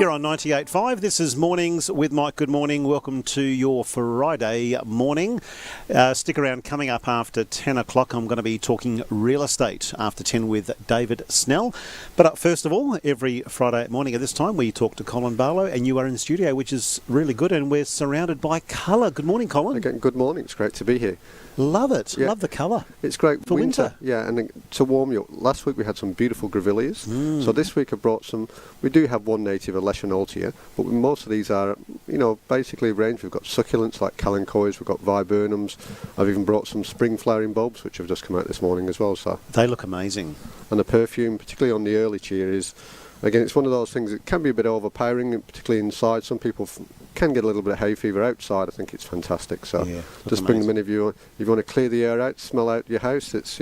Here on 98.5, this is Mornings with Mike. Good morning. Welcome to your Friday morning. Stick around. Coming up after 10 o'clock, I'm going to be talking real estate after 10 with David Snell. But first of all, every Friday morning at this time, we talk to Colin Barlow, and you are in the studio, which is really good, and we're surrounded by colour. Good morning, Colin. Again, good morning. It's great to be here. Love it. Yeah. Love the colour. It's great for winter. Yeah, and to warm you up. Last week we had some beautiful grevilleas. So this week I brought some. We do have one native, a Leschenoltia, but most of these are, basically a range. We've got succulents like Callan Diva, we've got viburnums. I've even brought some spring flowering bulbs, which have just come out this morning as well. So they look amazing. And the perfume, particularly on the early cheer, is, again, it's one of those things that can be a bit overpowering, particularly inside. Some people can get a little bit of hay fever outside. I think it's fantastic. So just bring them in if you want to clear the air out, smell out your house. It's,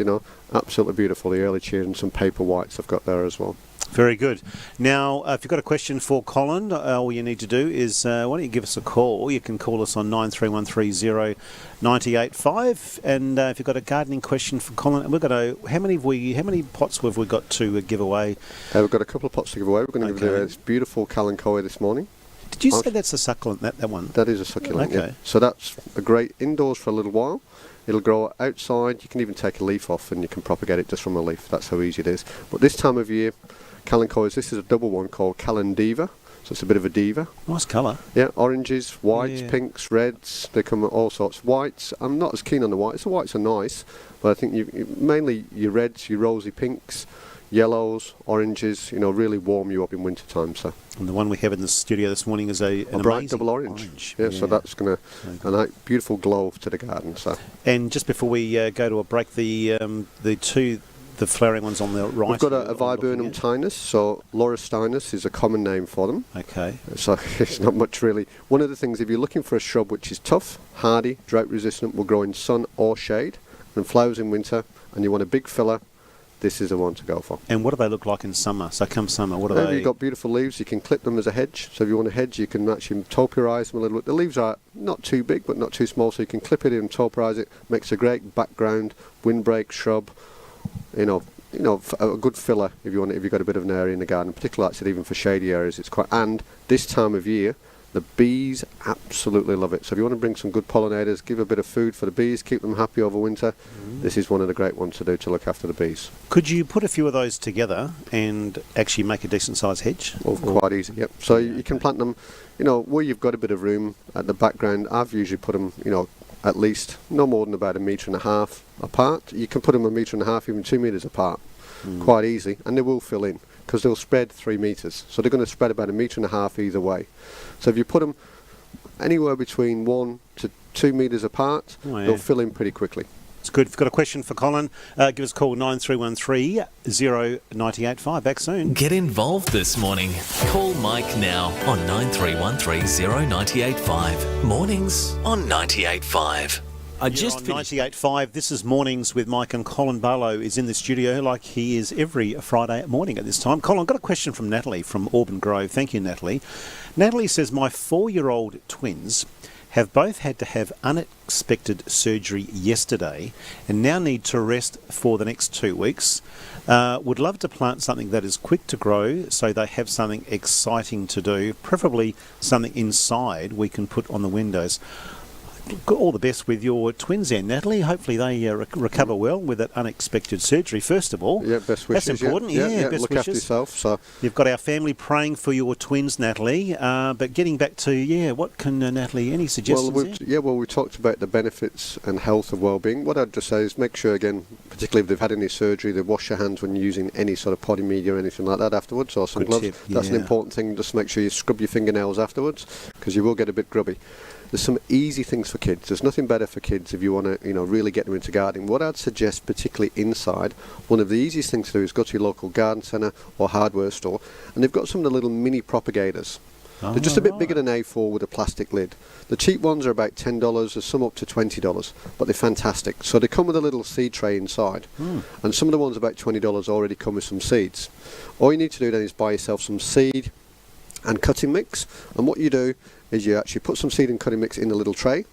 absolutely beautiful. The early cheer and some Paperwhites I've got there as well. Very good. Now, if you've got a question for Colin, all you need to do is, why don't you give us a call? You can call us on 93130985. And if you've got a gardening question for Colin, we've got how many pots have we got to give away? We've got a couple of pots to give away. We're going to give away this beautiful Callan Diva this morning. Did you say that's a succulent, that one? That is a succulent, okay. Yeah. So that's a great indoors for a little while. It'll grow outside. You can even take a leaf off and you can propagate it just from a leaf. That's how easy it is. But this time of year, Callan Diva, this is a double one called Callan Diva. So it's a bit of a diva. Nice colour. Yeah, oranges, whites, pinks, reds. They come in all sorts. Whites, I'm not as keen on the whites. The whites are nice, but I think mainly your reds, your rosy pinks, yellows, oranges, really warm you up in winter time. So. And the one we have in the studio this morning is a bright double orange. Yeah, so that's going to a beautiful glow to the garden. So. And just before we go to a break, the flowering ones on the right. We've got a viburnum tinus. So laurustinus is a common name for them. Okay. So it's not much really. One of the things, if you're looking for a shrub which is tough, hardy, drought resistant, will grow in sun or shade, and flowers in winter, and you want a big filler, this is the one to go for. And what do they look like in summer? So come summer, what are they? You've got beautiful leaves. You can clip them as a hedge. So if you want a hedge, you can actually topiarise them a little bit. The leaves are not too big, but not too small, so you can clip it in and topiarise it. Makes a great background, windbreak shrub. A good filler if you've got a bit of an area in the garden. Particularly, actually, even for shady areas, it's quite. And this time of year, the bees absolutely love it. So if you want to bring some good pollinators, give a bit of food for the bees, keep them happy over winter, this is one of the great ones to do to look after the bees. Could you put a few of those together and actually make a decent sized hedge? Quite easy, yep. So you can plant them, where you've got a bit of room at the background. I've usually put them, at least no more than about 1.5 meters apart. You can put them 1.5 meters, even 2 meters apart, quite easily, and they will fill in. Because they'll spread 3 meters. So they're going to spread about 1.5 meters either way. So if you put them anywhere between 1 to 2 meters apart, they'll fill in pretty quickly. It's good. If you've got a question for Colin, give us a call 93130985. Back soon. Get involved this morning. Call Mike now on 93130985. Mornings on 98.5. On 98.5, this is Mornings with Mike, and Colin Barlow is in the studio like he is every Friday morning at this time. Colin, I've got a question from Natalie from Auburn Grove. Thank you, Natalie. Natalie says, my 4-year-old twins have both had to have unexpected surgery yesterday and now need to rest for the next 2 weeks. Would love to plant something that is quick to grow so they have something exciting to do, preferably something inside we can put on the windows. All the best with your twins there, Natalie. Hopefully they recover well with that unexpected surgery, first of all. Yeah, best wishes. That's important, best look wishes. After yourself. So. You've got our family praying for your twins, Natalie. But getting back to, what can, Natalie, any suggestions there? Well, we talked about the benefits and health of well-being. What I'd just say is make sure, again, particularly if they've had any surgery, they wash their hands when using any sort of potty media or anything like that afterwards, or some gloves. That's an important thing. Just make sure you scrub your fingernails afterwards, because you will get a bit grubby. There's some easy things for kids. There's nothing better for kids if you want to, really get them into gardening. What I'd suggest, particularly inside, one of the easiest things to do is go to your local garden centre or hardware store, and they've got some of the little mini propagators. They're just a bit bigger than A4 with a plastic lid. The cheap ones are about $10, there's some up to $20, but they're fantastic. So they come with a little seed tray inside, and some of the ones about $20 already come with some seeds. All you need to do then is buy yourself some seed and cutting mix, and what you do is you actually put some seed and cutting mix in the little tray,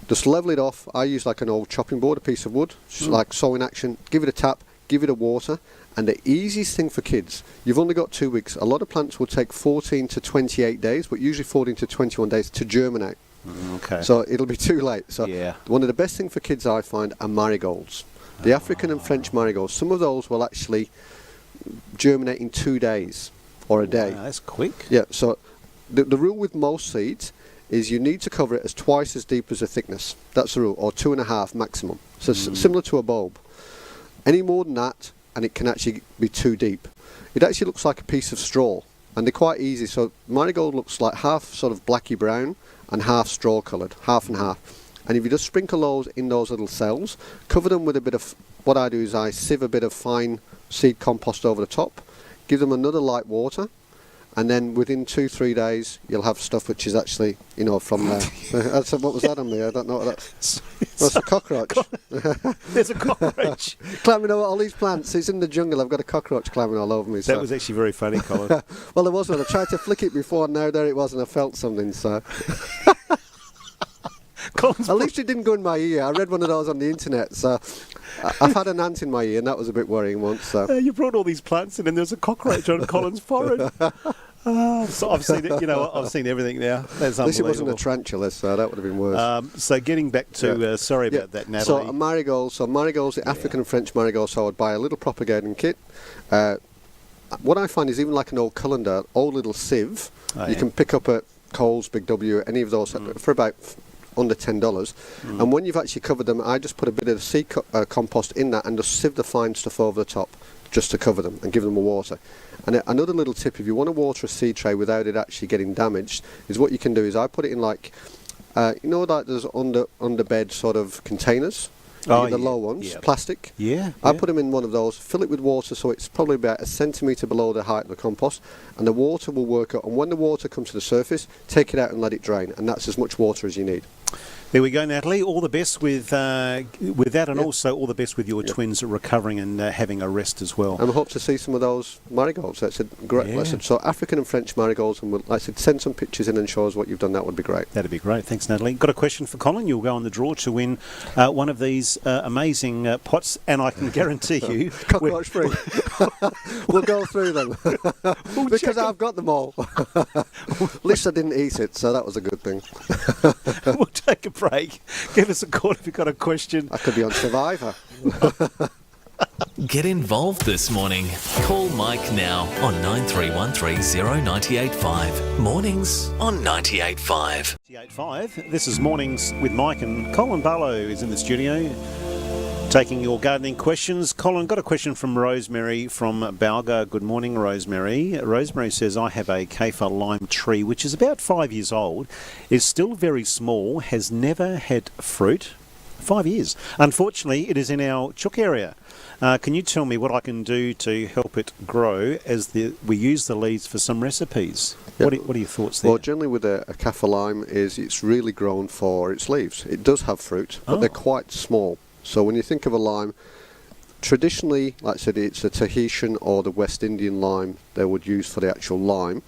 just level it off. I use like an old chopping board, a piece of wood, just like sowing action, give it a tap, give it a water, And the easiest thing for kids, you've only got 2 weeks. A lot of plants will take 14 to 28 days, but usually 14 to 21 days to germinate. Okay. So it'll be too late. So one of the best things for kids I find are marigolds. The African and French marigolds. Some of those will actually germinate in 2 days or a day. Wow, that's quick. Yeah, so the rule with most seeds is you need to cover it as twice as deep as the thickness. That's the rule, or 2.5 maximum. So similar to a bulb. Any more than that, and it can actually be too deep. It actually looks like a piece of straw, and they're quite easy. So marigold looks like half sort of blacky brown and half straw coloured, half and half. And if you just sprinkle those in those little cells, cover them with a bit of, what I do is I sieve a bit of fine seed compost over the top, give them another light water, and then within 2-3 days you'll have stuff which is actually, from there. What was that on there? I don't know what that's. That's a cockroach. There's a cockroach. Climbing over all these plants. It's in the jungle. I've got a cockroach climbing all over me. That was actually very funny, Colin. Well, there was one. I tried to flick it before, and now there it was, and I felt something, so. At least it didn't go in my ear. I read one of those on the internet, so I've had an ant in my ear, and that was a bit worrying once. So. You brought all these plants in, and there's a cockroach on Colin's forehead. So I've seen it. I've seen everything now. That's unbelievable. At least it wasn't a tarantula, so that would have been worse. So getting back to, sorry about that, Natalie. So marigolds, the African and French marigolds. So I would buy a little propagating kit. What I find is even like an old colander, old little sieve, you can pick up at Coles, Big W, any of those for about under $10. And when you've actually covered them, I just put a bit of seed compost in that and just sieve the fine stuff over the top just to cover them and give them a water. And another little tip, if you want to water a seed tray without it actually getting damaged, is what you can do is I put it in like, like there's under bed sort of containers, the low ones, plastic. I put them in one of those, fill it with water so it's probably about a centimetre below the height of the compost, and the water will work out. And when the water comes to the surface, take it out and let it drain, and that's as much water as you need. There we go, Natalie. All the best with that, and also all the best with your twins recovering and having a rest as well. And I hope to see some of those marigolds. That's a great lesson. So African and French marigolds, and like I said, send some pictures in and show us what you've done. That would be great. That'd be great. Thanks, Natalie. Got a question for Colin. You'll go on the draw to win one of these amazing pots, and I can guarantee you, cockroach free. We'll go through them because I've got them all. At least I didn't eat it, so that was a good thing. We'll take a break. Give us a call if you've got a question. I could be on Survivor. Get involved this morning. Call Mike now on 93130985. Mornings on 98.5. 98.5. This is Mornings with Mike, and Colin Barlow is in the studio taking your gardening questions. Colin, got a question from Rosemary from Balga. Good morning, Rosemary. Rosemary says, I have a kaffir lime tree which is about 5 years old, is still very small, has never had fruit. 5 years. Unfortunately, it is in our chook area. Can you tell me what I can do to help it grow as we use the leaves for some recipes? Yep. What are your thoughts there? Well, generally with a kaffir lime is it's really grown for its leaves. It does have fruit, but they're quite small. So when you think of a lime, traditionally, like I said, it's a Tahitian or the West Indian lime they would use for the actual lime.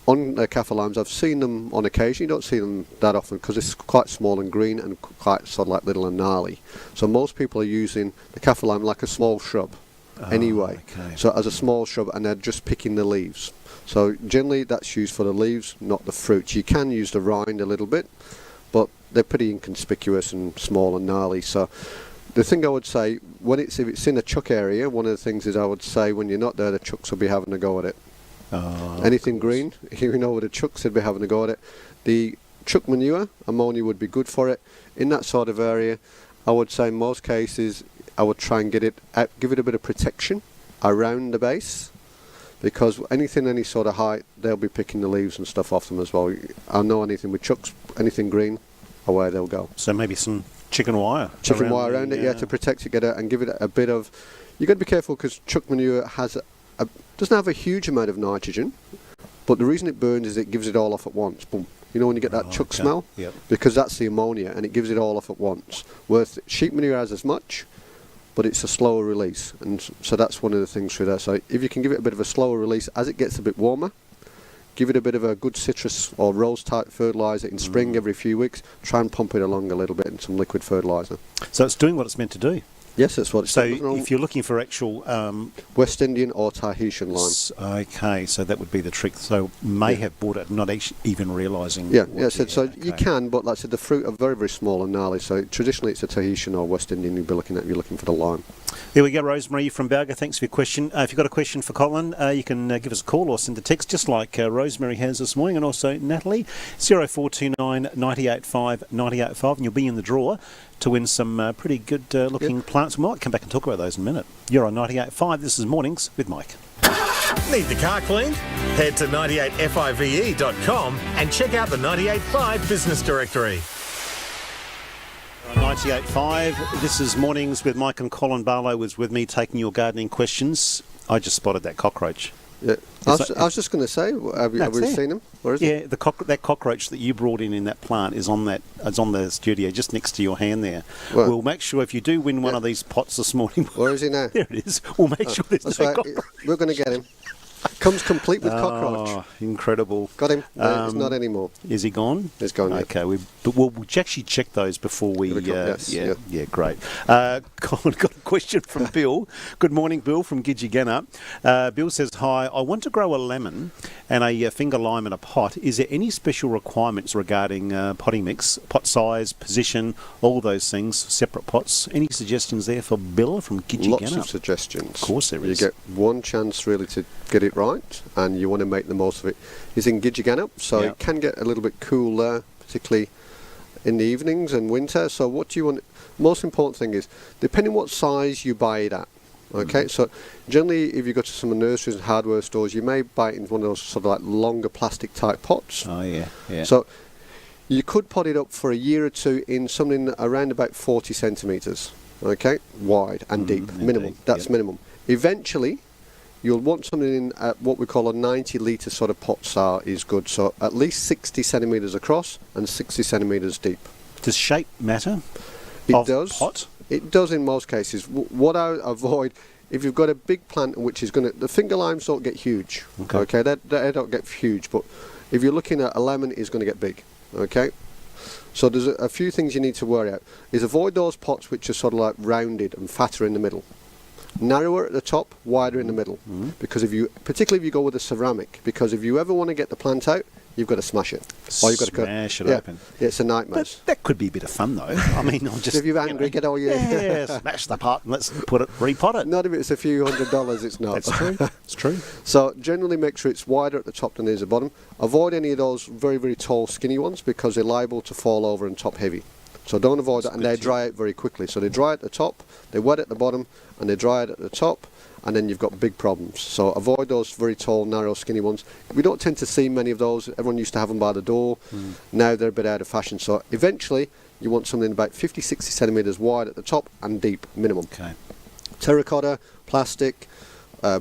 On kaffir limes, I've seen them on occasion. You don't see them that often because it's quite small and green and quite sort of like little and gnarly. So most people are using the kaffir lime like a small shrub anyway. Okay. So as a small shrub, and they're just picking the leaves. So generally that's used for the leaves, not the fruit. You can use the rind a little bit, but they're pretty inconspicuous and small and gnarly. So the thing I would say, if it's in a chook area, one of the things is I would say when you're not there, the chooks will be having a go at it. Anything green, with the chooks, they'd be having a go at it. The chook manure, ammonia would be good for it. In that sort of area, I would say in most cases, I would try and give it a bit of protection around the base, because anything any sort of height, they'll be picking the leaves and stuff off them as well. I know anything with chooks, anything green, away they'll go. So maybe some chicken wire around it, to protect it, and give it a bit of. You've got to be careful because chook manure doesn't have a huge amount of nitrogen, but the reason it burns is it gives it all off at once. Boom. You know when you get that chook smell? Yep. Because that's the ammonia and it gives it all off at once. Whereas sheep manure has as much, but it's a slower release. And so that's one of the things through there. So if you can give it a bit of a slower release as it gets a bit warmer, give it a bit of a good citrus or rose type fertiliser in spring every few weeks, try and pump it along a little bit in some liquid fertiliser. So it's doing what it's meant to do. Yes, that's what it's So if you're looking for actual... West Indian or Tahitian lime. Okay, so that would be the trick. So may have bought it, not actually even realising... So you can, but like I said, the fruit are very, very small and gnarly. So traditionally it's a Tahitian or West Indian you'd be looking at if you're looking for the lime. There we go, Rosemary from Bauga. Thanks for your question. If you've got a question for Colin, you can give us a call or send a text, just like Rosemary has this morning, and also Natalie, 0429 985 985, and you'll be in the draw to win some pretty good looking plants. We might come back and talk about those in a minute. You're on 98.5. This is Mornings with Mike. Need the car cleaned? Head to 98five.com and check out the 98.5 business directory. 98.5. This is Mornings with Mike, and Colin Barlow was with me taking your gardening questions. I just spotted that cockroach. Yeah, I was just going to say, have we seen him? Where is it? That cockroach that you brought in that plant is on the studio, just next to your hand there. Well, we'll make sure if you do win one of these pots this morning. Where is he now? There it is. We'll make sure there's no cockroach. We're going to get him. Comes complete with cockroach. Oh, incredible. Got him. No, he's not anymore. Is he gone? He's gone. Okay, we'll actually check those before we... yes. Yeah, great. Colin, got a question from Bill. Good morning, Bill, from Gidgigana. Bill says, hi, I want to grow a lemon and a finger lime in a pot. Is there any special requirements regarding potting mix, pot size, position, all those things, separate pots? Any suggestions there for Bill from Gidgigana? Lots of suggestions. Of course there is. You get one chance really to get it right, and you want to make the most of it. He's in Gidgigana, so it can get a little bit cool there, particularly in the evenings and winter. So what do you want? Most important thing is, depending what size you buy it at. Okay, so generally if you go to some nurseries and hardware stores, you may buy it in one of those sort of like longer plastic type pots. Oh yeah. So you could pot it up for a year or two in something around about 40 centimetres, okay, wide and deep, minimum. That's minimum. Eventually, you'll want something in what we call a 90 litre sort of pot style is good. So at least 60 centimetres across and 60 centimetres deep. Does shape matter? It does. Pot? It does in most cases. What I avoid, if you've got a big plant which is going to... The finger limes don't get huge. Okay, they don't get huge. But if you're looking at a lemon, it's going to get big. Okay? So there's a few things you need to worry out. Is avoid those pots which are sort of like rounded and fatter in the middle. Narrower at the top, wider in the middle. Because particularly if you go with a ceramic, because if you ever want to get the plant out, you've got to smash it. Or you've got to smash it open. Yeah, it's a nightmare. That could be a bit of fun, though. I mean, I'll just... If you're angry, get all your... Yeah, smash the pot and let's repot it. Not if it's a few $100, it's not. That's true. It's true. So generally make sure it's wider at the top than it is at the bottom. Avoid any of those very, very tall, skinny ones because they're liable to fall over and top heavy. So don't avoid that, and they dry out very quickly. So they dry at the top, they wet at the bottom, and they dry it at the top, and then you've got big problems. So avoid those very tall, narrow, skinny ones. We don't tend to see many of those. Everyone used to have them by the door. Now they're a bit out of fashion. So eventually you want something about 50, 60 centimetres wide at the top and deep, minimum. Okay. Terracotta, plastic,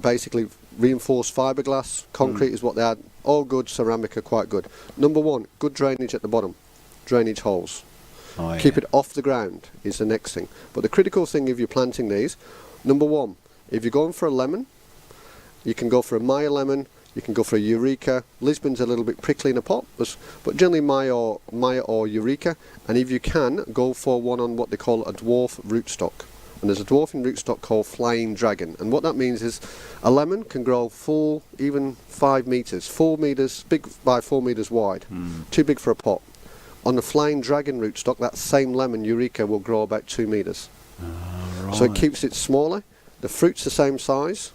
basically reinforced fiberglass, concrete is what they are. All good, ceramic are quite good. Number one, good drainage at the bottom, drainage holes. Keep it off the ground is the next thing. But the critical thing if you're planting these, number one, if you're going for a lemon, you can go for a Maya lemon, you can go for a Eureka. Lisbon's a little bit prickly in a pot, but generally Maya or Eureka. And if you can, go for one on what they call a dwarf rootstock. And there's a dwarfing rootstock called Flying Dragon. And what that means is a lemon can grow full, even 5 metres, 4 metres, big by 4 metres wide. Too big for a pot. On the Flying Dragon rootstock, that same lemon, Eureka, will grow about 2 metres. Right. So it keeps it smaller. The fruit's the same size.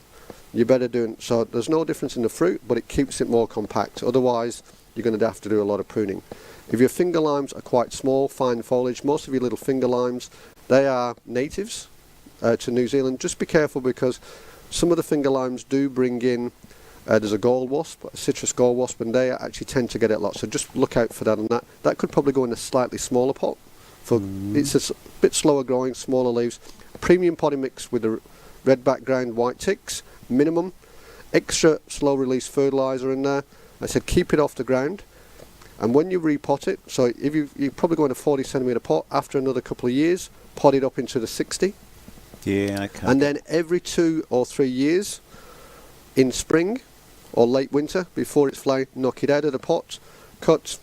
You're better doing... So there's no difference in the fruit, but it keeps it more compact. Otherwise, you're going to have to do a lot of pruning. If your finger limes are quite small, fine foliage, most of your little finger limes, they are natives to New Zealand. Just be careful because some of the finger limes do bring in... there's a gold wasp, a citrus gold wasp, and they actually tend to get it a lot. So just look out for that. And that could probably go in a slightly smaller pot. It's a bit slower growing, smaller leaves. Premium potting mix with the red background, white ticks, minimum. Extra slow release fertiliser in there. I said keep it off the ground. And when you repot it, so if you probably go in a 40 centimetre pot, after another couple of years, pot it up into the 60. Yeah, okay. And then every 2 or 3 years, in spring or late winter, before it's flying, knock it out of the pot, cut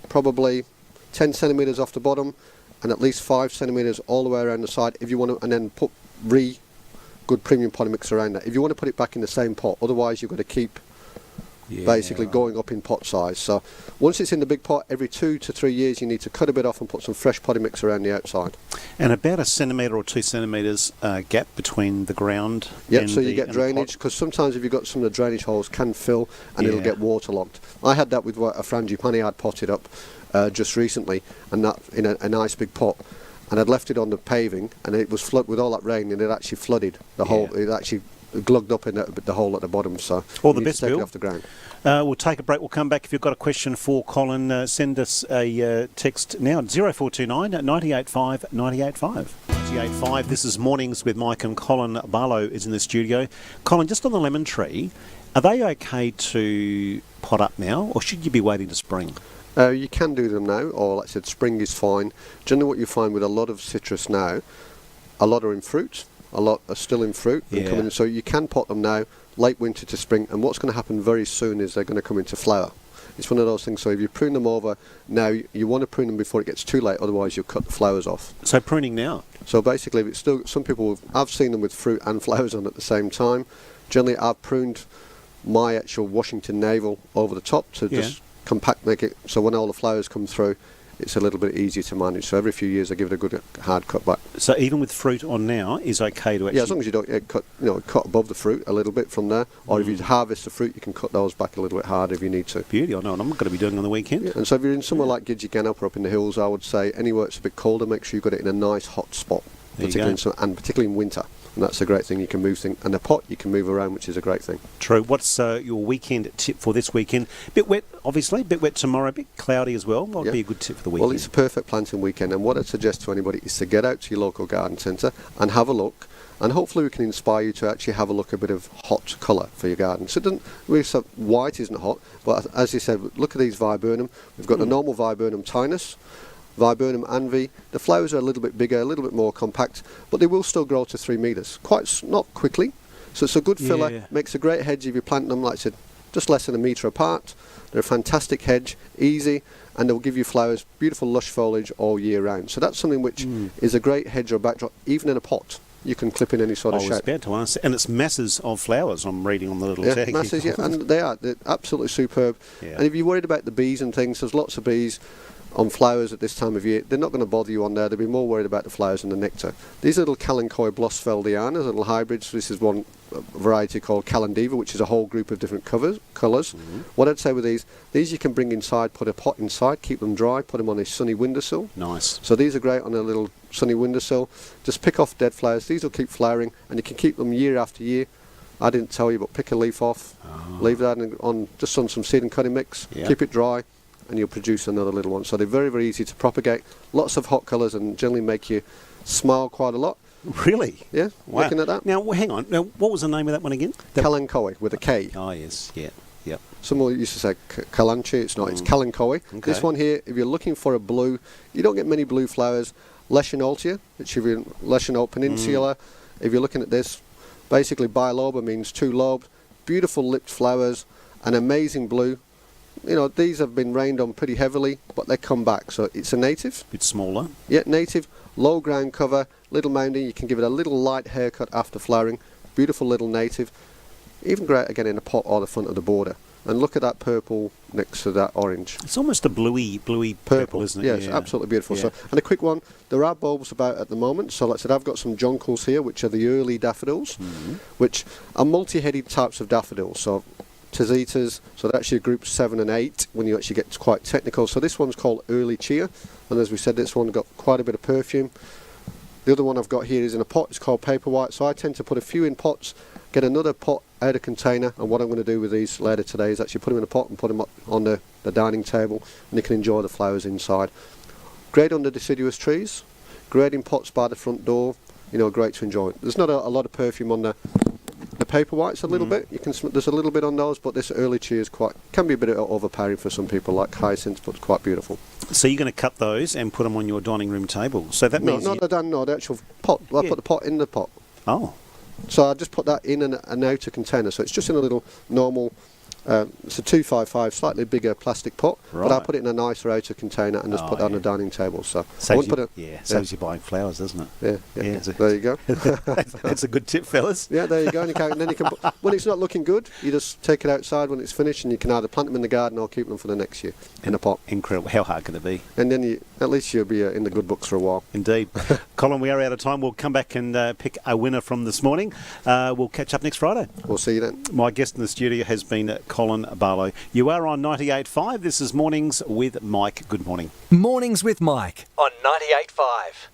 probably 10 centimetres off the bottom and at least 5 centimetres all the way around the side if you want to, and then put good premium potting mix around that. If you want to put it back in the same pot, otherwise you've got to keep basically going up in pot size. So once it's in the big pot, every 2 to 3 years you need to cut a bit off and put some fresh potting mix around the outside. And about a centimetre or 2 centimetres gap between the ground. Yep, so you get drainage, because sometimes if you've got some of the drainage holes can fill and it'll get waterlogged. I had that with a frangipani I'd potted up just recently, and that in a nice big pot, and I'd left it on the paving, and it was flooded with all that rain, and it actually flooded the hole. It actually glugged up in the hole at the bottom. So all the best, take Bill. it off the ground. We'll take a break. We'll come back. If you've got a question for Colin, send us a text now at 0429 985 985. 985. This is Mornings with Mike, and Colin Barlow is in the studio. Colin, just on the lemon tree, are they okay to pot up now, or should you be waiting to spring? You can do them now, or like I said, spring is fine. Generally what you find with a lot of citrus now, a lot are in fruit, a lot are still in fruit and coming in, so you can pot them now, late winter to spring, and what's going to happen very soon is they're going to come into flower. It's one of those things, so if you prune them over now, you want to prune them before it gets too late, otherwise you'll cut the flowers off. So pruning now? So basically, if it's still, some people, I've seen them with fruit and flowers on at the same time. Generally I've pruned my actual Washington navel over the top to just compact, make it so when all the flowers come through, it's a little bit easier to manage. So every few years I give it a good hard cut back. So even with fruit on now is okay to actually... Yeah, as long as you don't cut above the fruit a little bit from there, or if you harvest the fruit, you can cut those back a little bit harder if you need to. Beauty, I know, and I'm not going to be doing on the weekend. Yeah. And so if you're in somewhere like Gidgegannup or up in the hills, I would say anywhere it's a bit colder, make sure you've got it in a nice hot spot, particularly in winter. And that's a great thing. You can move things, and the pot you can move around, which is a great thing. True. What's your weekend tip for this weekend? Bit wet, obviously. Bit wet tomorrow. Bit cloudy as well. What would be a good tip for the weekend? Well, it's a perfect planting weekend, and what I'd suggest to anybody is to get out to your local garden centre and have a look. And hopefully we can inspire you to actually have a look at a bit of hot colour for your garden. So it doesn't really, so white isn't hot, but as you said, look at these viburnum. We've got the normal viburnum tinus, viburnum envy. The flowers are a little bit bigger, a little bit more compact, but they will still grow to 3 metres, not quickly. So it's a good filler, makes a great hedge if you plant them, like I said, just less than a metre apart. They're a fantastic hedge, easy, and they'll give you flowers, beautiful lush foliage all year round. So that's something which is a great hedge or backdrop, even in a pot. You can clip in any sort of shape. I was about to ask, and it's masses of flowers I'm reading on the little tag. Masses, and they're absolutely superb. Yeah. And if you're worried about the bees and things, there's lots of bees on flowers at this time of year. They're not going to bother you on there. They'll be more worried about the flowers and the nectar. These little Callan blossfeldianas, little hybrids. This is one variety called Callan Diva, which is a whole group of different colours. What I'd say with these you can bring inside, put a pot inside, keep them dry, put them on a sunny windowsill. Nice. So these are great on a little sunny windowsill. Just pick off dead flowers. These will keep flowering, and you can keep them year after year. I didn't tell you, but pick a leaf off, leave that just on some seed and cutting mix, keep it dry, and you'll produce another little one. So they're very, very easy to propagate. Lots of hot colours, and generally make you smile quite a lot. Really? Yeah. Wow. Looking at that. Now, hang on. Now, what was the name of that one again? Callan with a K. Oh, yes. Yeah. Yep. Someone used to say Kalanchi. It's not. It's Callan. Okay. This one here, if you're looking for a blue, you don't get many blue flowers. Leschenoltia, which if you're in Leschenol Peninsula, if you're looking at this, basically biloba means two-lobed, beautiful lipped flowers, an amazing blue. You know, these have been rained on pretty heavily, but they come back. So it's a native. Bit smaller. Yeah, native, low ground cover, little mounding. You can give it a little light haircut after flowering. Beautiful little native. Even great again in a pot or the front of the border. And look at that purple next to that orange. It's almost a bluey purple, isn't it? Yeah, it's absolutely beautiful. Yeah. So, and a quick one, there are bulbs about at the moment. So like I said, I've got some jonquils here, which are the early daffodils, which are multi-headed types of daffodils. So Tazitas, so they're actually group 7 and 8 when you actually get quite technical. So this one's called Early Cheer, and as we said, this one got quite a bit of perfume. The other one I've got here is in a pot. It's called Paperwhite. So I tend to put a few in pots, get another pot out of container, and what I'm going to do with these later today is actually put them in a pot and put them up on the dining table, and you can enjoy the flowers inside. Great under deciduous trees, great in pots by the front door, you know, great to enjoy. There's not a lot of perfume on the Paperwhites a little bit. You can there's a little bit on those, but this Early Cheer can be a bit overpowering for some people, like hyacinths, but it's quite beautiful. So you're going to cut those and put them on your dining room table. So that means the actual pot. I put the pot in the pot. Oh. So I just put that in an outer container. So it's just in a little normal It's a 255, slightly bigger plastic pot, Right. but I put it in a nicer outer container and just put it on the dining table. So I Saves wouldn't you, put it. saves you buying flowers, doesn't it? Yeah. There you go. That's a good tip, fellas. Yeah, there you go. And then you can, when it's not looking good, you just take it outside when it's finished, and you can either plant them in the garden or keep them for the next year in a pot. Incredible. How hard can it be? And then at least you'll be in the good books for a while. Indeed. Colin, we are out of time. We'll come back and pick a winner from this morning. We'll catch up next Friday. We'll see you then. My guest in the studio has been Colin Barlow. You are on 98.5. This is Mornings with Mike. Good morning. Mornings with Mike on 98.5.